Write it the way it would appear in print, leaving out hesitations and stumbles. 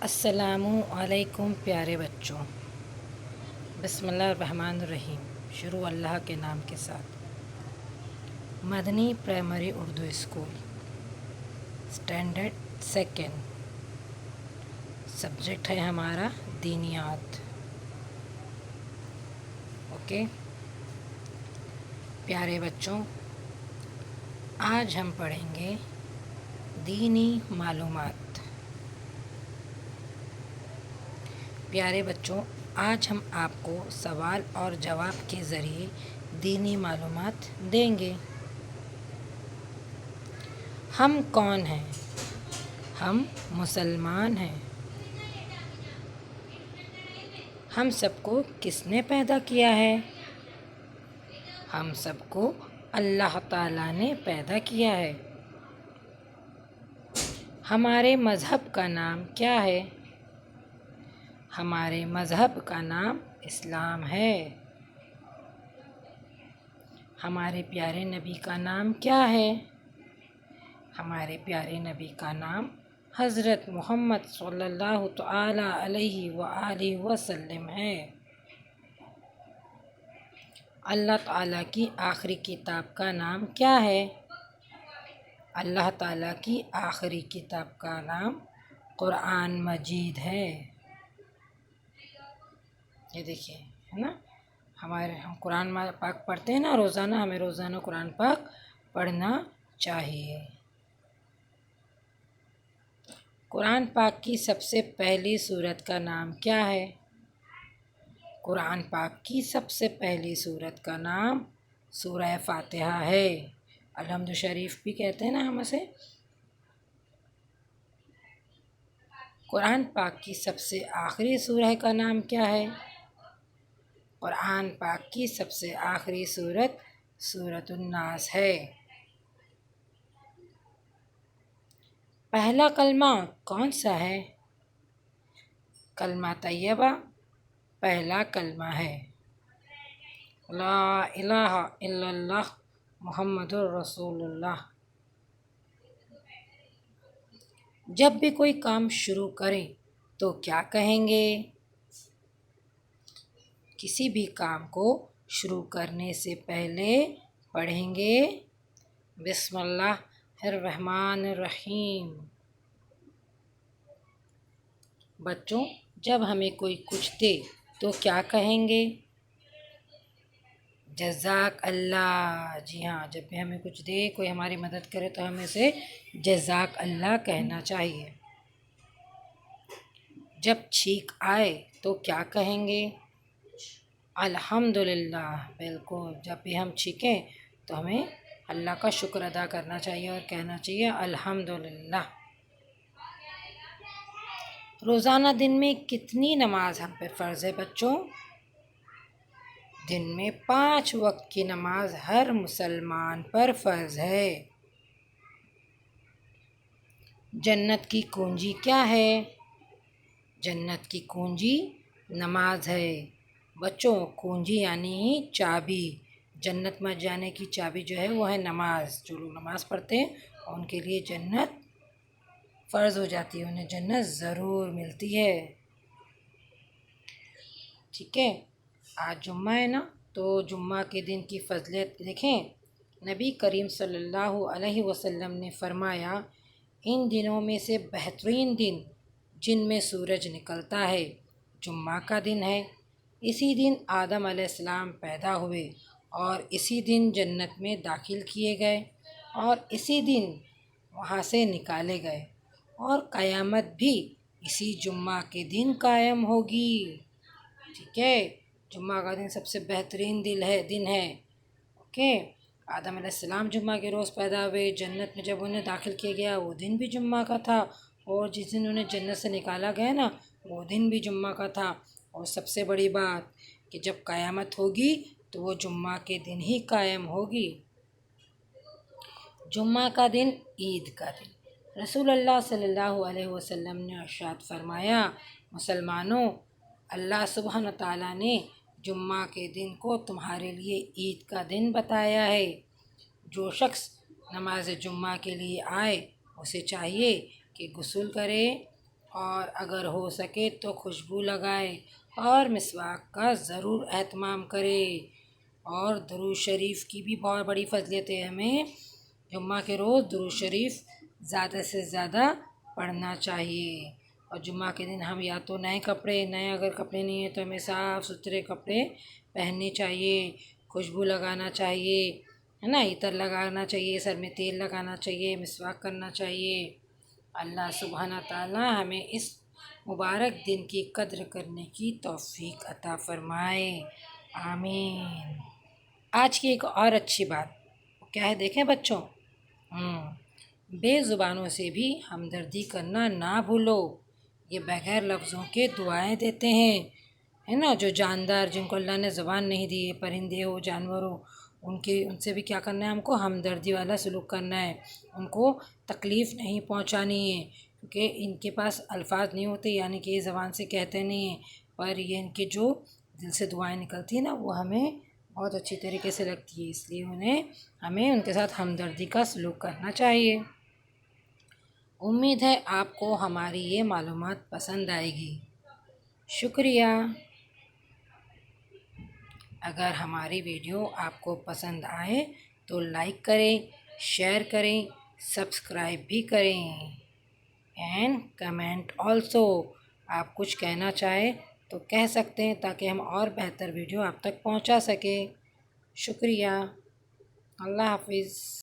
السلام علیکم پیارے بچوں، بسم اللہ الرحمن الرحیم۔ شروع اللہ کے نام کے ساتھ۔ مدنی primary Urdu school, standard second. Subject ہے ہمارا دینیات۔ اوکے پیارے بچوں، آج ہم پڑھیں گے دینی معلومات۔ پیارے بچوں، آج ہم آپ کو سوال اور جواب کے ذریعے دینی معلومات دیں گے۔ ہم کون ہیں؟ ہم مسلمان ہیں۔ ہم سب کو کس نے پیدا کیا ہے؟ ہم سب کو اللہ تعالیٰ نے پیدا کیا ہے۔ ہمارے مذہب کا نام کیا ہے؟ ہمارے مذہب کا نام اسلام ہے۔ ہمارے پیارے نبی کا نام کیا ہے؟ ہمارے پیارے نبی کا نام حضرت محمد صلی اللہ تعالی علیہ وآلہ وسلم ہے۔ اللہ تعالیٰ کی آخری کتاب کا نام کیا ہے؟ اللہ تعالیٰ کی آخری کتاب کا نام قرآن مجید ہے۔ یہ دیکھیے ہے نا، ہم قرآن پاک پڑھتے ہیں نا روزانہ، ہمیں روزانہ قرآن پاک پڑھنا چاہیے۔ قرآن پاک کی سب سے پہلی سورت کا نام کیا ہے؟ قرآن پاک کی سب سے پہلی سورت کا نام سورہ فاتحہ ہے۔ الحمد شریف بھی کہتے ہیں نا ہم اسے۔ قرآن پاک کی سب سے آخری سورہ کا نام کیا ہے؟ قرآن پاک کی سب سے آخری سورت سورۃ الناس ہے۔ پہلا کلمہ کون سا ہے؟ کلمہ طیبہ پہلا کلمہ ہے۔ لا الہ الا اللہ محمد الرسول اللہ۔ جب بھی کوئی کام شروع کریں تو کیا کہیں گے؟ کسی بھی کام کو شروع کرنے سے پہلے پڑھیں گے بسم اللہ الرحمن الرحیم۔ بچوں، جب ہمیں کوئی کچھ دے تو کیا کہیں گے؟ جزاک اللہ۔ جی ہاں، جب بھی ہمیں کچھ دے، کوئی ہماری مدد کرے تو ہمیں اسے جزاک اللہ کہنا چاہیے۔ جب چھینک آئے تو کیا کہیں گے؟ الحمدللہ۔ بالکل، جب بھی ہم چھینکیں تو ہمیں اللہ کا شکر ادا کرنا چاہیے اور کہنا چاہیے الحمدللہ۔ روزانہ دن میں کتنی نماز ہم پہ فرض ہے بچوں؟ دن میں 5 وقت کی نماز ہر مسلمان پر فرض ہے۔ جنت کی کنجی کیا ہے؟ جنت کی کنجی نماز ہے۔ بچوں، کنجی یعنی چابی۔ جنت میں جانے کی چابی جو ہے وہ ہے نماز۔ جو لوگ نماز پڑھتے ہیں ان کے لیے جنت فرض ہو جاتی ہے، انہیں جنت ضرور ملتی ہے۔ ٹھیک ہے، آج جمعہ ہے نا، تو جمعہ کے دن کی فضیلت دیکھیں۔ نبی کریم صلی اللہ علیہ وسلم نے فرمایا، ان دنوں میں سے بہترین دن جن میں سورج نکلتا ہے جمعہ کا دن ہے۔ اسی دن آدم علیہ السلام پیدا ہوئے اور اسی دن جنت میں داخل کیے گئے اور اسی دن وہاں سے نکالے گئے، اور قیامت بھی اسی جمعہ کے دن قائم ہوگی۔ ٹھیک ہے، جمعہ کا دن سب سے بہترین دن ہے۔ اوکے، آدم علیہ السلام جمعہ کے روز پیدا ہوئے، جنت میں جب انہیں داخل کیا گیا وہ دن بھی جمعہ کا تھا، اور جس دن انہیں جنت سے نکالا گیا نا وہ دن بھی جمعہ کا تھا۔ اور سب سے بڑی بات کہ جب قیامت ہوگی تو وہ جمعہ کے دن ہی قائم ہوگی۔ جمعہ کا دن عید کا دن۔ رسول اللہ صلی اللہ علیہ وسلم نے ارشاد فرمایا، مسلمانوں، اللہ سبحانہ تعالیٰ نے جمعہ کے دن کو تمہارے لیے عید کا دن بتایا ہے۔ جو شخص نماز جمعہ کے لیے آئے اسے چاہیے کہ غسل کرے اور اگر ہو سکے تو خوشبو لگائے اور مسواک کا ضرور اہتمام کرے۔ اور درود شریف کی بھی بہت بڑی فضیلت ہے، ہمیں جمعہ کے روز درود شریف زیادہ سے زیادہ پڑھنا چاہیے۔ اور جمعہ کے دن ہم یا تو نئے اگر کپڑے نہیں ہیں تو ہمیں صاف ستھرے کپڑے پہننے چاہیے، خوشبو لگانا چاہیے، ہے نا، عطر لگانا چاہیے، سر میں تیل لگانا چاہیے، مسواک کرنا چاہیے۔ اللہ سبحانہ تعالی ہمیں اس مبارک دن کی قدر کرنے کی توفیق عطا فرمائے، آمین۔ آج کی ایک اور اچھی بات کیا ہے دیکھیں بچوں، بے زبانوں سے بھی ہمدردی کرنا نہ بھولو۔ یہ بغیر لفظوں کے دعائیں دیتے ہیں، ہے نا، جو جاندار جن کو اللہ نے زبان نہیں دی ہے، پرندے ہو جانور ہو، ان سے بھی کیا کرنا ہے، ہم کو ہمدردی والا سلوک کرنا ہے، ان کو تکلیف نہیں پہنچانی ہے، کیونکہ ان کے پاس الفاظ نہیں ہوتے، یعنی کہ یہ زبان سے کہتے نہیں ہیں، پر یہ ان کے جو دل سے دعائیں نکلتی ہیں نا، وہ ہمیں بہت اچھی طریقے سے لگتی ہے، اس لیے ہمیں ان کے ساتھ ہمدردی کا سلوک کرنا چاہیے۔ امید ہے آپ کو ہماری یہ معلومات پسند آئے گی۔ شکریہ۔ اگر ہماری ویڈیو آپ کو پسند آئے تو لائک کریں، شیئر کریں، سبسکرائب بھی کریں، اینڈ کمنٹ آلسو۔ آپ کچھ کہنا چاہیں تو کہہ سکتے ہیں تاکہ ہم اور بہتر ویڈیو آپ تک پہنچا سکیں۔ شکریہ۔ اللہ حافظ۔